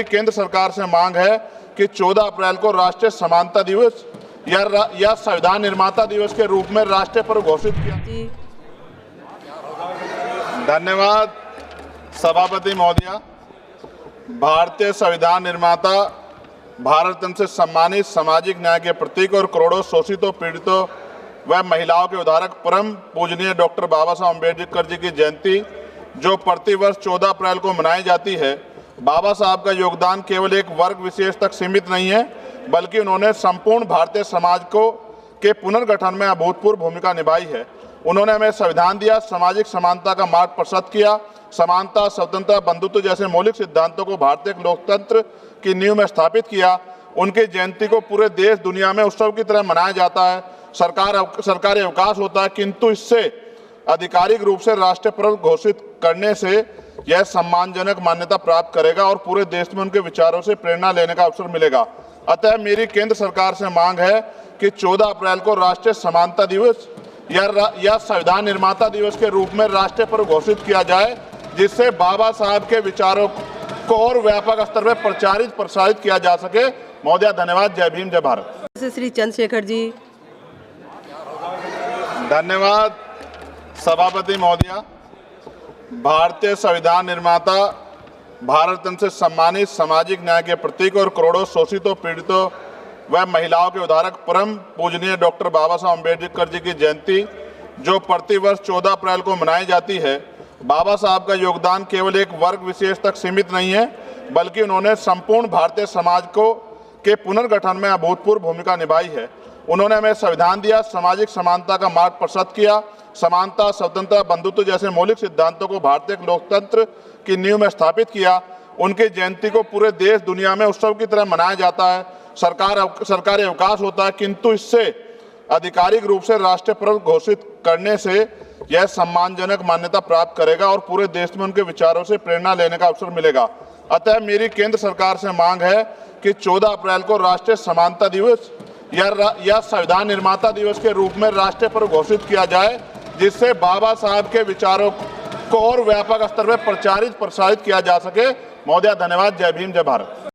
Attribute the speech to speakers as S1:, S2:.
S1: केंद्र सरकार से मांग है कि 14 अप्रैल को राष्ट्रीय समानता दिवस या संविधान निर्माता दिवस के रूप में राष्ट्रीय पर्व घोषित किया। धन्यवाद सभापति महोदया। भारतीय संविधान निर्माता, भारत रत्न से सम्मानित सामाजिक न्याय के प्रतीक और करोड़ों शोषितों, पीड़ितों व महिलाओं के उद्धारक परम पूजनीय डॉक्टर बाबा साहब अम्बेडकर जी की जयंती जो प्रतिवर्ष 14 अप्रैल को मनाई जाती है, बाबा साहब का योगदान केवल एक वर्ग विशेष तक सीमित नहीं है, बल्कि उन्होंने संपूर्ण भारतीय समाज के पुनर्गठन में अभूतपूर्व भूमिका निभाई है। उन्होंने हमें संविधान दिया, सामाजिक समानता का मार्ग प्रशस्त किया, समानता, स्वतंत्रता, बंधुत्व जैसे मौलिक सिद्धांतों को भारतीय लोकतंत्र की नींव में स्थापित किया। उनकी जयंती को पूरे देश दुनिया में उत्सव की तरह मनाया जाता है। सरकारी अवकाश होता है, किंतु इससे आधिकारिक रूप से राष्ट्रीय पर्व घोषित करने से यह सम्मानजनक मान्यता प्राप्त करेगा और पूरे देश में उनके विचारों से प्रेरणा लेने का अवसर मिलेगा। अतः मेरी केंद्र सरकार से मांग है कि 14 अप्रैल को राष्ट्रीय समानता दिवस या संविधान निर्माता दिवस के रूप में राष्ट्रीय पर्व घोषित किया जाए, जिससे बाबा साहब के विचारों को और व्यापक स्तर पर प्रसारित किया जा सके। महोदया धन्यवाद। जय भीम, जय भारत।
S2: श्री चंद्रशेखर जी।
S1: धन्यवाद सभापति महोदया। भारतीय संविधान निर्माता, भारत रत्न से सम्मानित सामाजिक न्याय के प्रतीक और करोड़ों शोषितों, पीड़ितों व महिलाओं के उद्धारक परम पूजनीय डॉक्टर बाबा साहब अम्बेडकर जी की जयंती जो प्रतिवर्ष 14 अप्रैल को मनाई जाती है, बाबा साहब का योगदान केवल एक वर्ग विशेष तक सीमित नहीं है, बल्कि उन्होंने संपूर्ण भारतीय समाज के पुनर्गठन में अभूतपूर्व भूमिका निभाई है। उन्होंने हमें संविधान दिया, सामाजिक समानता का मार्ग प्रशस्त किया, समानता, स्वतंत्रता, बंधुत्व जैसे मौलिक सिद्धांतों को भारतीय लोकतंत्र की नींव में स्थापित किया। उनकी जयंती को पूरे देश दुनिया में उत्सव की तरह मनाया जाता है। सरकारी अवकाश होता है, किंतु इससे आधिकारिक रूप से राष्ट्रीय पर्व घोषित करने से यह सम्मानजनक मान्यता प्राप्त करेगा और पूरे देश में उनके विचारों से प्रेरणा लेने का अवसर मिलेगा। अतः मेरी केंद्र सरकार से मांग है कि 14 अप्रैल को राष्ट्रीय समानता दिवस या संविधान निर्माता दिवस के रूप में राष्ट्रीय पर्व घोषित किया जाए, जिससे बाबा साहब के विचारों को और व्यापक स्तर पर प्रसारित किया जा सके। महोदया धन्यवाद। जय भीम, जय भारत।